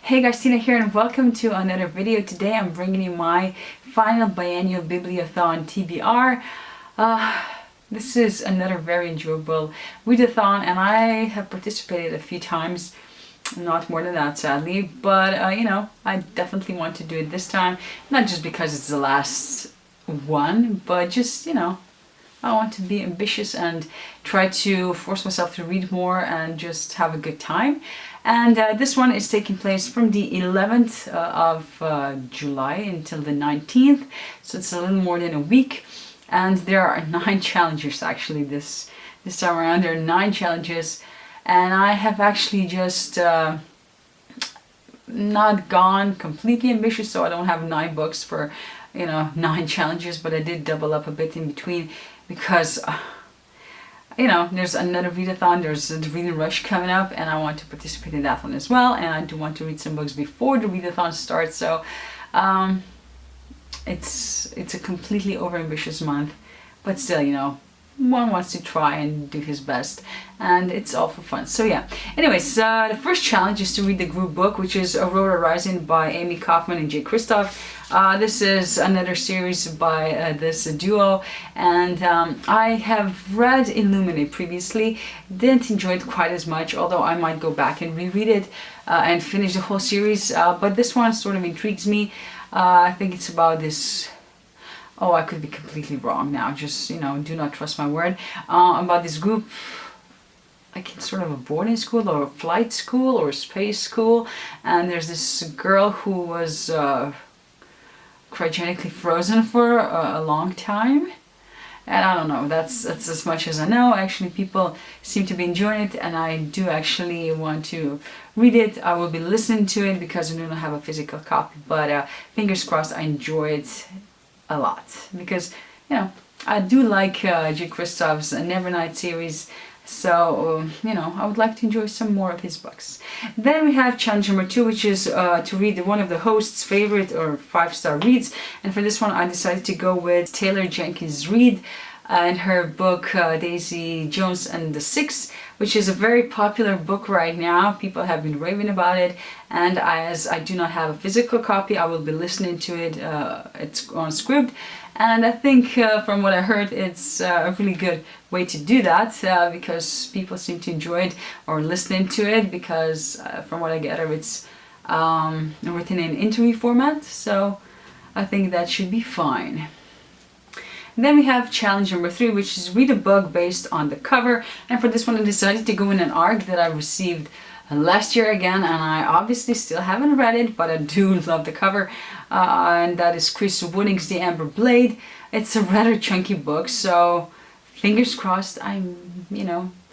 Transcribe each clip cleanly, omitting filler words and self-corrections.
Hey guys, Tina here and welcome to another video. Today I'm bringing you my final Biannual Bibliothon TBR. This is another very enjoyable readathon and I have participated a few times, not more than that sadly, but I definitely want to do it this time, not just because it's the last one, but just, I want to be ambitious and try to force myself to read more and just have a good time. And this one is taking place from the 11th of July until the 19th, so it's a little more than a week. And there are 9 challenges actually this time around. There are 9 challenges, and I have actually just not gone completely ambitious, so I don't have 9 books for 9 challenges, but I did double up a bit in between because there's another readathon, there's the reading rush coming up, and I want to participate in that one as well, and I do want to read some books before the readathon starts, so it's a completely overambitious month, but still, one wants to try and do his best, and it's all for fun. So yeah, anyways, the first challenge is to read the group book, which is Aurora Rising by Amy Kaufman and Jay Kristoff. This is another series by this duo, and I have read Illuminate previously, didn't enjoy it quite as much, although I might go back and reread it and finish the whole series, but this one sort of intrigues me. I think it's about this, I could be completely wrong now, just do not trust my word, about this group, like it's sort of a boarding school or a flight school or a space school, and there's this girl who was cryogenically frozen for a long time, and I don't know, that's as much as I know. Actually, people seem to be enjoying it, and I do actually want to read it. I will be listening to it because I do not have a physical copy, but fingers crossed I enjoy it a lot, because I do like Jay Kristoff's Nevernight series, so I would like to enjoy some more of his books. Then we have challenge number 2, which is to read one of the host's favorite or 5-star reads, and for this one I decided to go with Taylor Jenkins Reid and her book Daisy Jones and the Six, which is a very popular book right now. People have been raving about it, and as I do not have a physical copy, I will be listening to it. It's on Scribd, and I think from what I heard, it's a really good way to do that because people seem to enjoy it or listening to it, because from what I gather, it's written in interview format, so I think that should be fine. Then we have challenge number 3, which is read a book based on the cover, and for this one I decided to go in an ARC that I received last year again, and I obviously still haven't read it, but I do love the cover, and that is Chris Wooding's The Amber Blade. It's a rather chunky book, so fingers crossed I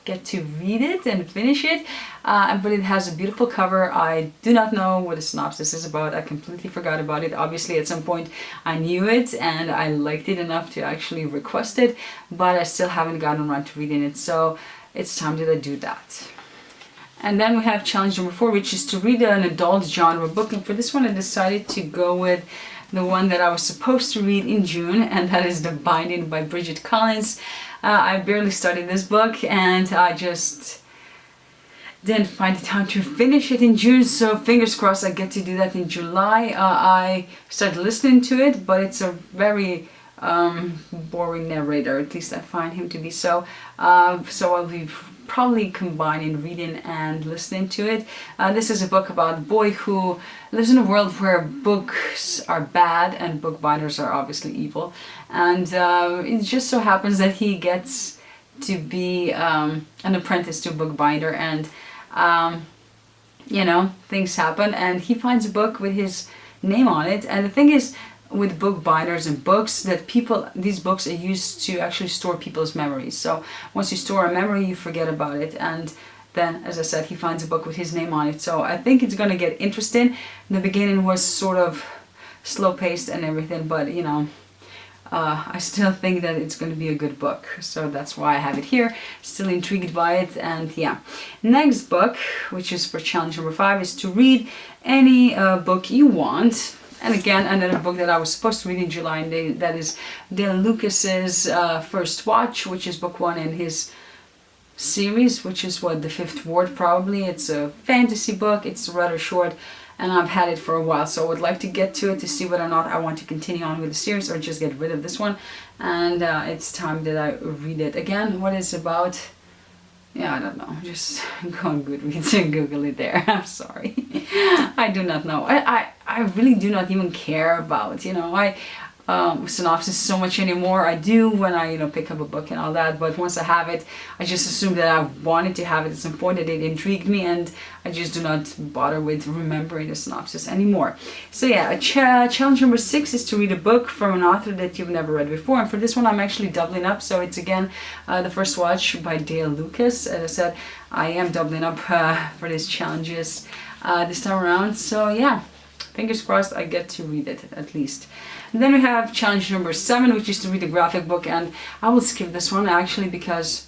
get to read it and finish it, but it has a beautiful cover. I do not know what the synopsis is about. I completely forgot about it. Obviously at some point I knew it and I liked it enough to actually request it, but I still haven't gotten around to reading it, so it's time that I do that. And then we have challenge number 4, which is to read an adult genre book, and for this one I decided to go with the one that I was supposed to read in June, and that is The Binding by Bridget Collins. I barely started this book and I just didn't find the time to finish it in June, so fingers crossed I get to do that in July. I started listening to it, but it's a very boring narrator, at least I find him to be so. So I'll be probably combining reading and listening to it. This is a book about a boy who lives in a world where books are bad and bookbinders are obviously evil, and it just so happens that he gets to be an apprentice to a bookbinder, and things happen and he finds a book with his name on it. And the thing is, with bookbinders and books, that these books are used to actually store people's memories. So once you store a memory, you forget about it, and then, as I said, he finds a book with his name on it. So I think it's gonna get interesting. In the beginning was sort of slow paced and everything, but I still think that it's going to be a good book, so that's why I have it here. Still intrigued by it, and yeah. Next book, which is for challenge number 5, is to read any book you want. And again, another book that I was supposed to read in July, and that is Dale Lucas's First Watch, which is book 1 in his series, which is what, the 5th Ward probably. It's a fantasy book. It's rather short. and I've had it for a while, so I would like to get to it to see whether or not I want to continue on with the series or just get rid of this one. And it's time that I read it again. What it's about, yeah, I don't know. Just go on Goodreads and Google it there. I'm sorry. I do not know. I really do not even care about, synopsis so much anymore. I do when I, pick up a book and all that, but once I have it, I just assume that I wanted to have it at some point, that it intrigued me, and I just do not bother with remembering the synopsis anymore. So yeah, challenge number 6 is to read a book from an author that you've never read before, and for this one I'm actually doubling up, so it's again The First Watch by Dale Lucas. As I said, I am doubling up for these challenges this time around, so yeah, fingers crossed I get to read it at least. And then we have challenge number 7, which is to read a graphic book, and I will skip this one actually because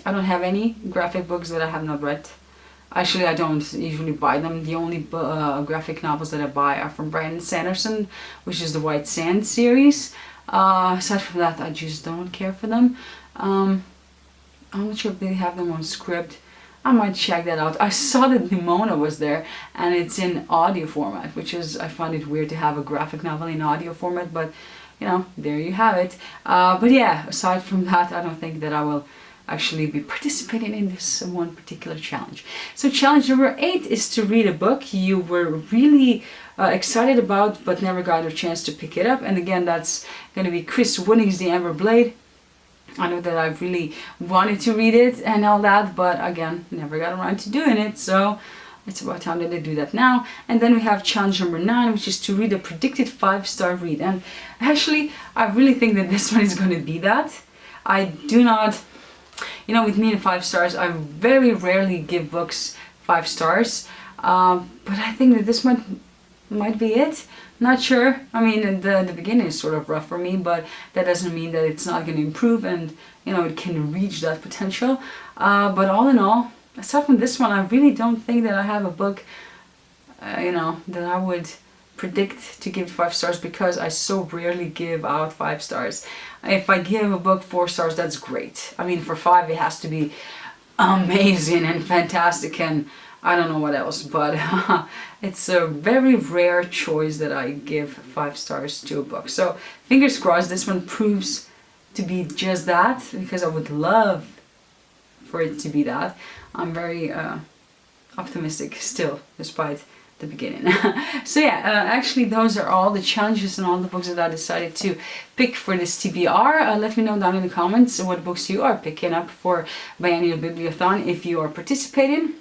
I don't have any graphic books that I have not read. Actually, I don't usually buy them. The only graphic novels that I buy are from Brandon Sanderson, which is the White Sand series. Aside from that, I just don't care for them. I'm not sure if they have them on Scribd. I might check that out. I saw that Nimona was there, and it's in audio format, which is, I find it weird to have a graphic novel in audio format, but there you have it. But yeah, aside from that, I don't think that I will actually be participating in this one particular challenge. So challenge number 8 is to read a book you were really excited about but never got a chance to pick it up. And again, that's going to be Chris Winning's The Amber Blade. I know that I really wanted to read it and all that, but again, never got around to doing it, so it's about time that I do that now. And then we have challenge number 9, which is to read a predicted 5-star read. And actually, I really think that this one is going to be that. I do not, with me and 5 stars, I very rarely give books 5 stars, but I think that this one might be it. Not sure. I mean, the beginning is sort of rough for me, but that doesn't mean that it's not going to improve, and it can reach that potential. But all in all, aside from this one, I really don't think that I have a book, that I would predict to give 5 stars, because I so rarely give out 5 stars. If I give a book 4 stars, that's great. I mean, for 5, it has to be amazing and fantastic, and I don't know what else, but it's a very rare choice that I give 5 stars to a book. So fingers crossed this one proves to be just that, because I would love for it to be that. I'm very optimistic still, despite the beginning. So yeah, actually those are all the challenges and all the books that I decided to pick for this TBR. Let me know down in the comments what books you are picking up for Biannual Bibliothon if you are participating.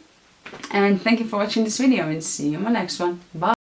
And thank you for watching this video, and see you in my next one. Bye!